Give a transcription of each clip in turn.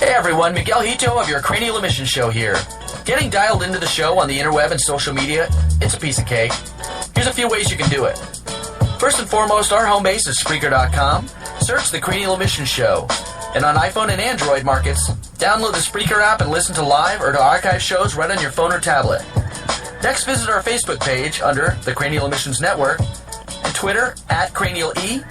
Hey everyone, Miguel Hito of your Cranial Emission Show here. Getting dialed into the show on the interweb and social media, it's a piece of cake. Here's a few ways you can do it. First and foremost, our home base is Spreaker.com. Search the Cranial Emission Show. And on iPhone and Android markets, download the Spreaker app and listen to live or to archive shows right on your phone or tablet. Next, visit our Facebook page under the Cranial Emissions Network, and Twitter @CranialE,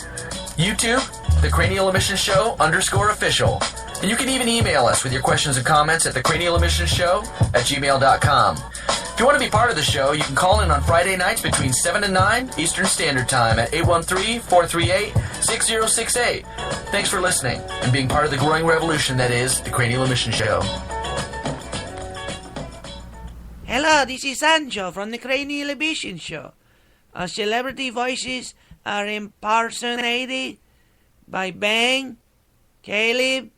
YouTube, the Cranial Emissions Show _official. And you can even email us with your questions and comments at thecranialemissionshow@gmail.com. If you want to be part of the show, you can call in on Friday nights between 7 and 9 Eastern Standard Time at 813-438-6068. Thanks for listening and being part of the growing revolution that is the Cranial Emission Show. Hello, this is Sancho from the Cranial Emission Show. Our celebrity voices are impersonated by Bang, Caleb,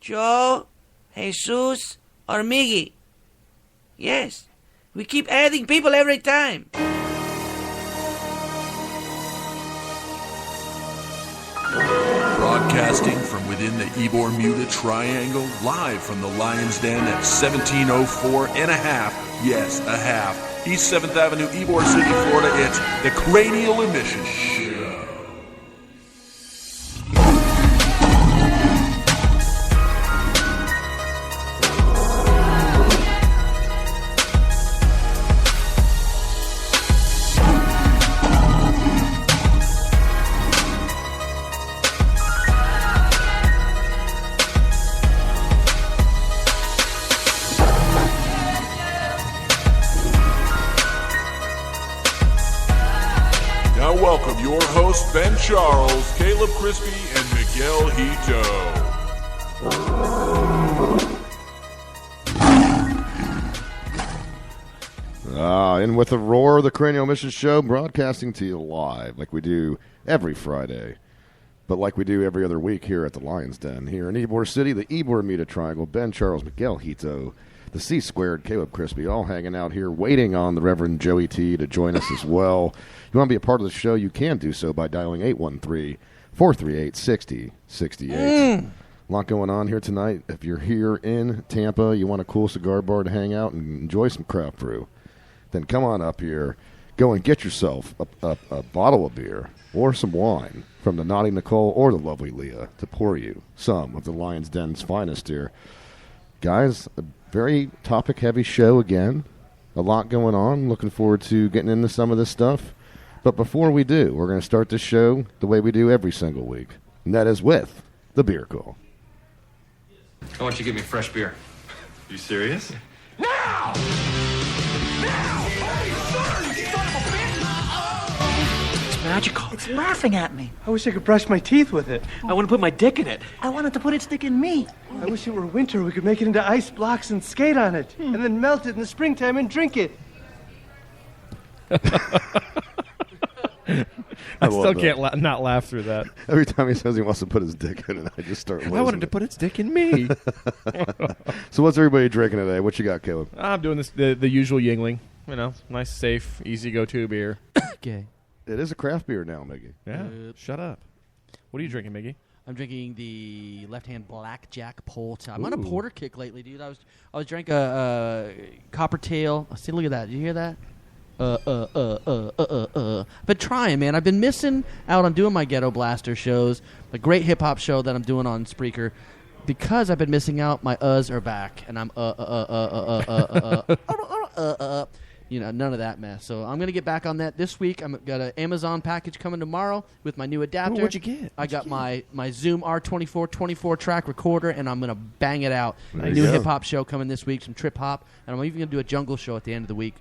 Joe, Jesus, or Miggy. Yes, we keep adding people every time. Broadcasting from within the Ybor Muta Triangle, live from the Lion's Den at 1704 and a half, yes, a half, East 7th Avenue, Ybor City, Florida. It's the Cranial Emission Show. Welcome your hosts, Ben Charles, Caleb Crispy, and Miguel Hito. And with the roar of the Cranial Emission Show, broadcasting to you live like we do every Friday, but like we do every other week here at the Lion's Den, here in Ybor City, the Ybor Muta Triangle, Ben Charles, Miguel Hito, the C Squared, Caleb Crispy, all hanging out here waiting on the Reverend Joey T to join us as well. If you want to be a part of the show, you can do so by dialing 813-438-6068. A lot going on here tonight. If you're here in Tampa, you want a cool cigar bar to hang out and enjoy some craft brew, then come on up here. Go and get yourself a bottle of beer or some wine from the Naughty Nicole or the lovely Leah to pour you some of the Lion's Den's finest here. Guys, a very topic-heavy show again. A lot going on. Looking forward to getting into some of this stuff. But before we do, we're going to start this show the way we do every single week, and that is with the beer call. I want you to get me fresh beer. You serious? Now! Now! Hey, son, you son of a bitch! It's magical. It's laughing at me. I wish I could brush my teeth with it. I want to put my dick in it. I wanted to put its dick in me. I wish it were winter. We could make it into ice blocks and skate on it, and then melt it in the springtime and drink it. I still can't not laugh through that. Every time he says he wants to put his dick in it, I just start losing I wanted to put its dick in me. So what's everybody drinking today? What you got, Caleb? I'm doing this the usual Yingling. You know, nice, safe, easy go-to beer. Okay. It is a craft beer now, Miggy. Yeah, shut up. What are you drinking, Miggy? I'm drinking the left-hand blackjack porter. I'm on a porter kick lately, dude. I was drinking a Copper Tail. See, look at that. Did you hear that? Been trying, man. I've been missing out on doing my Ghetto Blaster shows, the great hip-hop show that I'm doing on Spreaker, because I've been missing out. My are back, and I'm you know, none of that mess. So I'm gonna get back on that this week. I've got an Amazon package coming tomorrow with my new adapter. Ooh, what'd you get? I got my Zoom R24 24-track recorder, and I'm gonna bang it out. There A you new go. hip-hop show coming this week, some trip-hop, and I'm even gonna do a jungle show at the end of the week.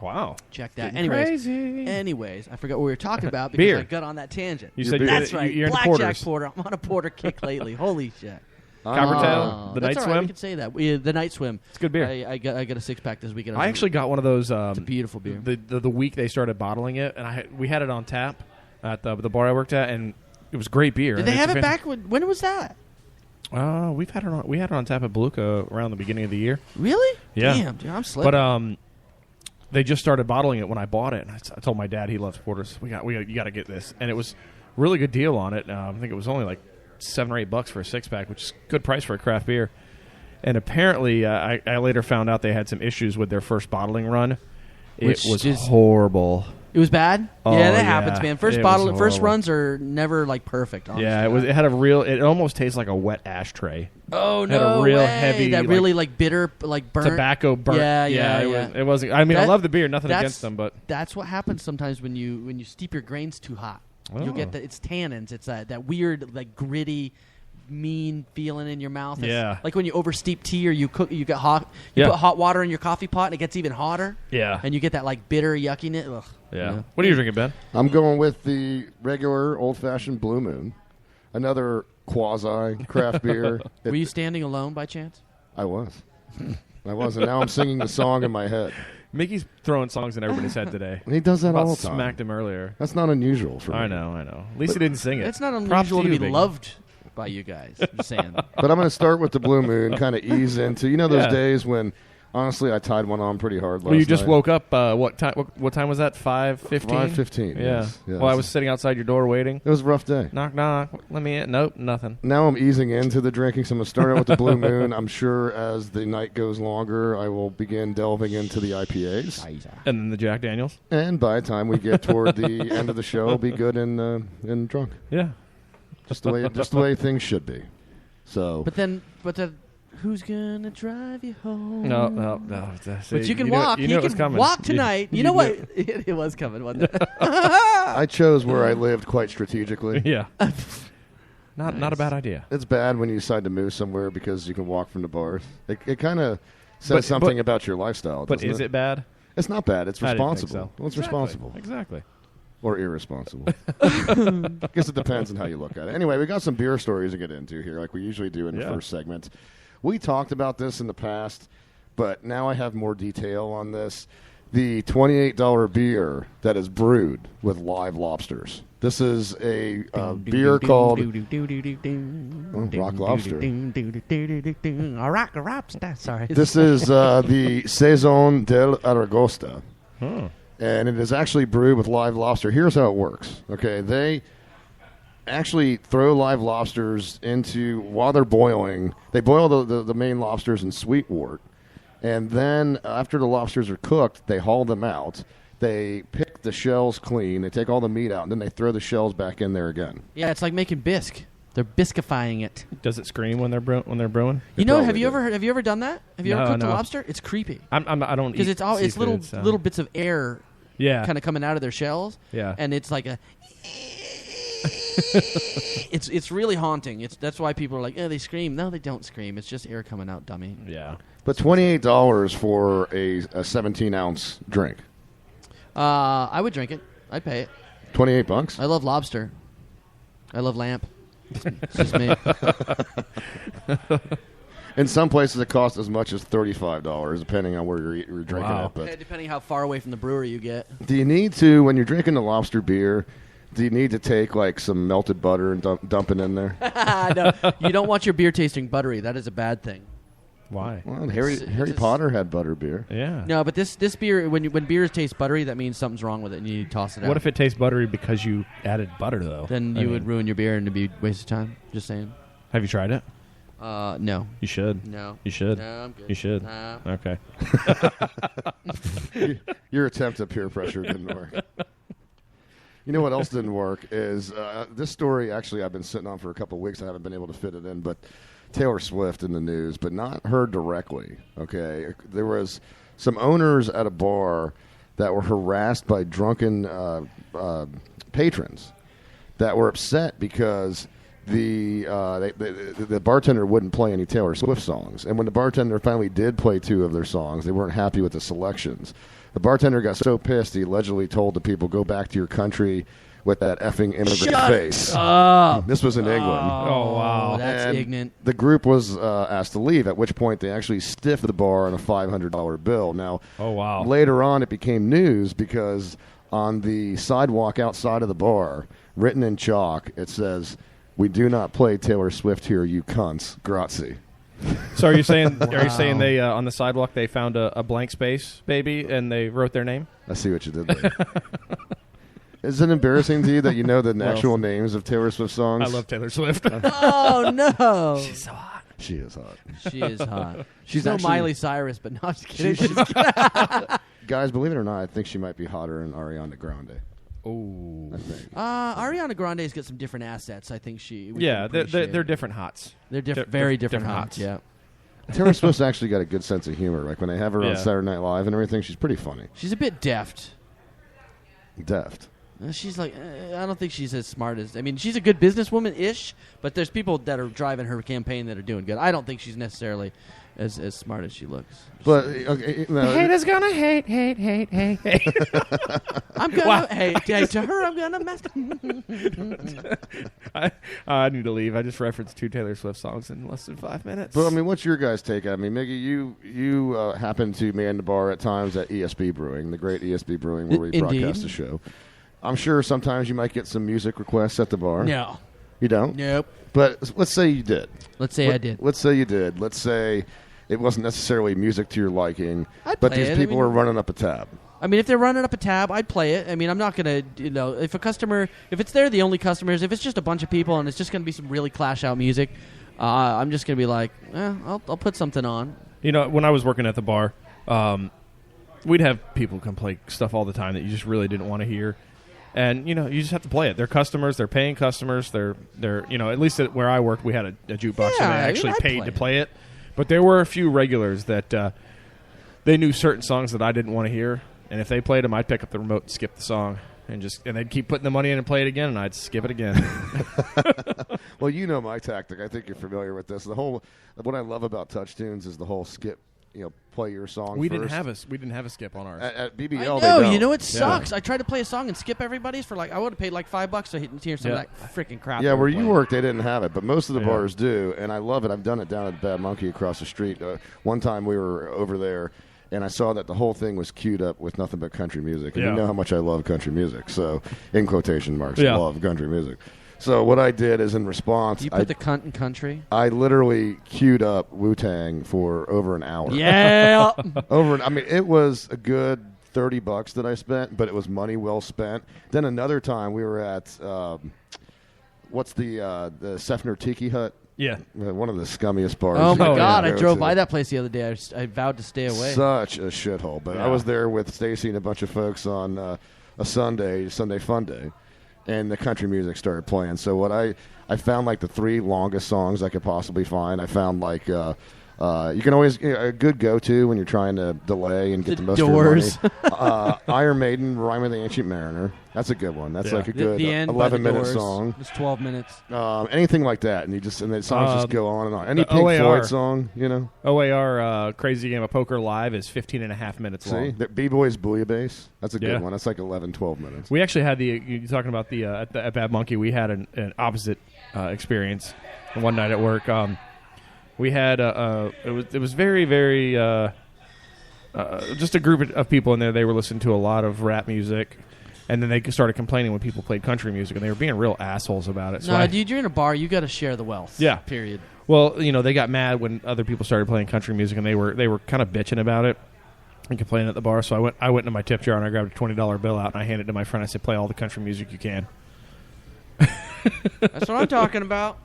Wow. Check that. Getting crazy. Anyways, I forgot what we were talking about because Beer. I got on that tangent. You said That's you're right. into Blackjack porters. porter. I'm on a porter kick lately. Holy shit. Coppertail, the That's Night all Swim. right. We can say that. The Night Swim. It's good beer. I got a 6-pack this weekend. I actually got one of those. It's a beautiful beer. The week they started bottling it, and we had it on tap at the bar I worked at, and it was great beer. Did they have it back? When was that? We had it on tap at Beluga around the beginning of the year. Really? Yeah. Damn, dude, I'm slipping. But they just started bottling it when I bought it, and I told my dad, he loves porters. You got to get this, and it was a really good deal on it. I think it was only like $7 or $8 for a 6-pack, which is a good price for a craft beer. And apparently, I later found out they had some issues with their first bottling run. It was horrible. It was bad. Oh, Yeah, that happens, man. First horrible. runs are never like perfect. Honestly. Yeah, it had a real. It almost tastes like a wet ashtray. Oh It had no a real way. heavy, that really like bitter, like burnt tobacco burnt. Yeah. It wasn't. I mean, I love the beer. Nothing That's- against them, but that's what happens sometimes when you steep your grains too hot. Oh. You'll get it's tannins. It's that weird like gritty, mean feeling in your mouth. It's Yeah. like when you oversteep tea or you get hot. You Yeah. put hot water in your coffee pot and it gets even hotter. Yeah. And you get that like bitter yuckiness. Ugh. yeah. What are you drinking, Ben? I'm going with the regular old-fashioned Blue Moon, another quasi-craft beer. Were you standing alone by chance? I was. And now I'm singing the song in my head. Mickey's throwing songs in everybody's head today. And he does that About all the time. Smacked him earlier. That's not unusual for me. I know. At least he didn't sing it. It's not Props unusual to you, be Mickey. loved by you guys. I'm just saying. But I'm going to start with the Blue Moon, kind of ease into, those Yeah. days when, honestly, I tied one on pretty hard last Well, you just night. woke up. What time? What time was that? 5:15. 5:15, Yeah. yes. Well, I was sitting outside your door waiting. It was a rough day. Knock knock. Let me in. Nope. Nothing. Now I'm easing into the drinking, so I'm going to start out with the Blue Moon. I'm sure as the night goes longer, I will begin delving into the IPAs. And then the Jack Daniels. And by the time we get toward the end of the show, I'll be good and drunk. Yeah. Just the way things should be. So, But then, who's gonna drive you home? No. But you can walk. You knew it was can coming. walk tonight. You know knew- what? It was coming, wasn't it? I chose where I lived quite strategically. Yeah. Not a bad idea. It's bad when you decide to move somewhere because you can walk from the bars. It kind of says something about your lifestyle. But doesn't is it? it bad? It's not bad. It's I didn't think responsible. so. Well, it's Exactly. responsible. Exactly. Or irresponsible. I guess it depends on how you look at it. Anyway, we got some beer stories to get into here, like we usually do in the first segment. We talked about this in the past, but now I have more detail on this. The $28 beer that is brewed with live lobsters. This is a beer called Rock Lobster. Rock Lobster. Sorry. This is the Saison del Aragosta. And it is actually brewed with live lobster. Here's how it works. Okay, they actually throw live lobsters into, while they're boiling, they boil the main lobsters in sweet wort. And then after the lobsters are cooked, they haul them out. They pick the shells clean. They take all the meat out, and then they throw the shells back in there again. Yeah, it's like making bisque. They're bisquifying it. Does it scream when they're brewing? You know, have you ever done that? Have you ever cooked a no. lobster? It's creepy. I don't because it's seafood, little bits of air. Yeah. Kind of coming out of their shells. Yeah. And it's like a. it's really haunting. That's why people are like, oh, they scream. No, they don't scream. It's just air coming out, dummy. Yeah. But $28 for a 17-ounce drink. I would drink it. I'd pay it. $28? I love lobster. I love lamp. It's just me. In some places, it costs as much as $35, depending on where you're drinking it. But depending how far away from the brewery you get. do you need to, when you're drinking the lobster beer, do you need to take like some melted butter and dump it in there? No, you don't want your beer tasting buttery. That is a bad thing. Why? Well, Harry Potter had butter beer. Yeah. No, but this beer, when beers taste buttery, that means something's wrong with it, and you need to toss it out. What if it tastes buttery because you added butter, though? Then you would ruin your beer and it'd be a waste of time. Just saying. Have you tried it? No. You should. No. You should. No, I'm good. You should. Nah. Okay. Your attempt at peer pressure didn't work. You know what else didn't work is this story. Actually, I've been sitting on for a couple of weeks. I haven't been able to fit it in, but Taylor Swift in the news, but not her directly. Okay, there was some owners at a bar that were harassed by drunken patrons that were upset because the bartender wouldn't play any Taylor Swift songs, and when the bartender finally did play two of their songs, they weren't happy with the selections. The bartender got so pissed he allegedly told the people, "Go back to your country with that effing immigrant face." This was in England. Oh, wow. That's And ignorant. the group was asked to leave, at which point they actually stiffed the bar on a $500 bill. Now, Oh, wow. later on it became news because on the sidewalk outside of the bar, written in chalk, it says, "We do not play Taylor Swift here, you cunts. Grazie." So are you saying they on the sidewalk they found a blank space, baby, and they wrote their name? I see what you did there. Is it embarrassing to you that you know the actual names of Taylor Swift songs? I love Taylor Swift. Oh no! She's so hot. She is hot. She is hot. She's no actually- Miley Cyrus, but no, I'm just kidding. Guys, believe it or not, I think she might be hotter than Ariana Grande. Oh, I think. Ariana Grande's got some different assets. I think Yeah, they're different hots. They're They're very different different hots. hots. Yeah. Taylor Swift's actually got a good sense of humor. Like when they have her on Yeah. Saturday Night Live and everything, she's pretty funny. She's a bit deft. Deft. She's like, I don't think she's as smart as. I mean, she's a good businesswoman-ish, but there's people that are driving her campaign that are doing good. I don't think she's necessarily as smart as she looks. But okay, no, Haters gonna hate. I'm gonna hate to her. I'm gonna mess. I need to leave. I just referenced 2 Taylor Swift songs in less than 5 minutes. But I mean, what's your guys' take? I mean, Miggy, you happen to man the bar at times at ESB Brewing, the great ESB Brewing, where we Indeed. broadcast the show. I'm sure sometimes you might get some music requests at the bar. No. You don't? Nope. But let's say you did. Let's say I did. Let's say you did. Let's say it wasn't necessarily music to your liking, I'd but play these it. people I mean- were running up a tab. I mean, if they're running up a tab, I'd play it. I mean, I'm not going to, if a customer, if it's they're the only customers, if it's just a bunch of people and it's just going to be some really clash out music, I'm just going to be like, I'll put something on. You know, when I was working at the bar, we'd have people come play stuff all the time that you just really didn't want to hear. And, you know, you just have to play it. They're customers. They're paying customers. They're you know, at least where I worked, we had a jukebox Yeah, and they I mean, actually I'd paid play to it. play it. But there were a few regulars that they knew certain songs that I didn't want to hear. And if they played them, I'd pick up the remote and skip the song. And they'd keep putting the money in and play it again, and I'd skip it again. Well, you know my tactic. I think you're familiar with this. What I love about Touch Tunes is the whole skip. You know, play your song. we first. didn't have a skip on ours. At BBL. I know, they don't. you know, it sucks. I tried to play a song and skip everybody's for I would have paid like $5 to hear some of that freaking crap. Yeah, they were where you playing. work, they didn't have it, but most of the Yeah. bars do, and I love it. I've done it down at Bad Monkey across the street. One time we were over there, and I saw that the whole thing was queued up with nothing but country music, and Yeah. you know how much I love country music. So, in quotation marks, Yeah. love country music. So what I did is in response, You put the cunt in country? I literally queued up Wu-Tang for over an hour. Yeah. I mean, it was a good $30 that I spent, but it was money well spent. Then another time we were at what's the Sefner Tiki Hut? Yeah. One of the scummiest bars. Oh, you my can God. I go drove to. by that place the other day. I vowed to stay away. Such a shithole. But I was there with Stacy and a bunch of folks on a Sunday Fun Day, and the country music started playing. So what I found like the 3 longest songs I could possibly find. I found like you can always a good go-to when you're trying to delay and get the most Doors. of your money. Iron Maiden, Rime of the Ancient Mariner. That's a good one. That's like a good The end by the 11-minute Doors. song. It's 12 minutes. Anything like that, and the songs just go on and on. Any the Pink OAR. Floyd song, you know. OAR Crazy Game of Poker Live is 15 and a half minutes See, long. the B-Boys Bouillabaisse. That's a good Yeah. one. That's like 11, 12 minutes. We actually had you're talking about at Bad Monkey, we had an opposite experience one night at work. We had it was very, very just a group of people in there. They were listening to a lot of rap music, and then they started complaining when people played country music, and they were being real assholes about it. So No, dude, you're in a bar. You got to share the wealth. Yeah. Period. Well, you know, they got mad when other people started playing country music, and they were kind of bitching about it and complaining at the bar. So I went into my tip jar and I grabbed a $20 bill out and I handed it to my friend. I said, "Play all the country music you can." That's what I'm talking about.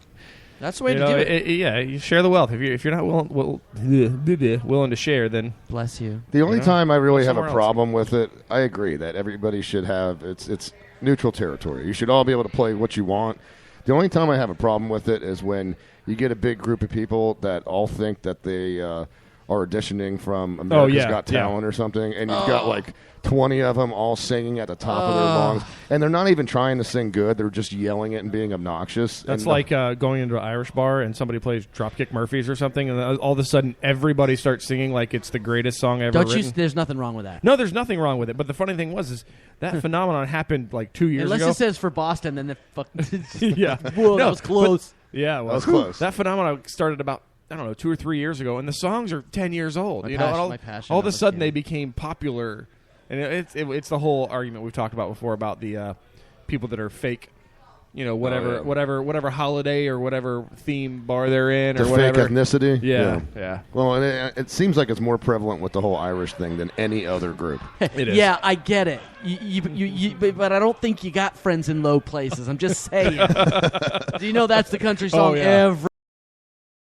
That's the way to do it. Yeah, you share the wealth. If you're not willing to share, then Bless you. The only time I really have a somewhere else. problem with it, I agree that everybody should have it's neutral territory. You should all be able to play what you want. The only time I have a problem with it is when you get a big group of people that all think that they are auditioning from America's Got Talent or something, and you've got like 20 of them all singing at the top of their lungs, and they're not even trying to sing good. They're just yelling it and being obnoxious. that's and like going into an Irish bar and somebody plays Dropkick Murphys or something, and all of a sudden everybody starts singing like it's the greatest song ever Don't written. you? There's nothing wrong with that. No, there's nothing wrong with it. But the funny thing is that phenomenon happened like 2 years Unless ago. it says for Boston, then the fuck. Yeah. Whoa, No, that was close. Yeah, well, That was close. That phenomenon started about 2 or 3 years ago, and the songs are 10 years old. My you passion- know, my passion all of a was sudden scared. they became popular, and it's the whole argument we've talked about before about the people that are fake. You know, whatever holiday or whatever theme bar they're in, the or fake whatever ethnicity. Yeah. Well, and it seems like it's more prevalent with the whole Irish thing than any other group. It is. Yeah, I get it. But I don't think you got friends in low places. I'm just saying. Do you know that's the country song yeah. every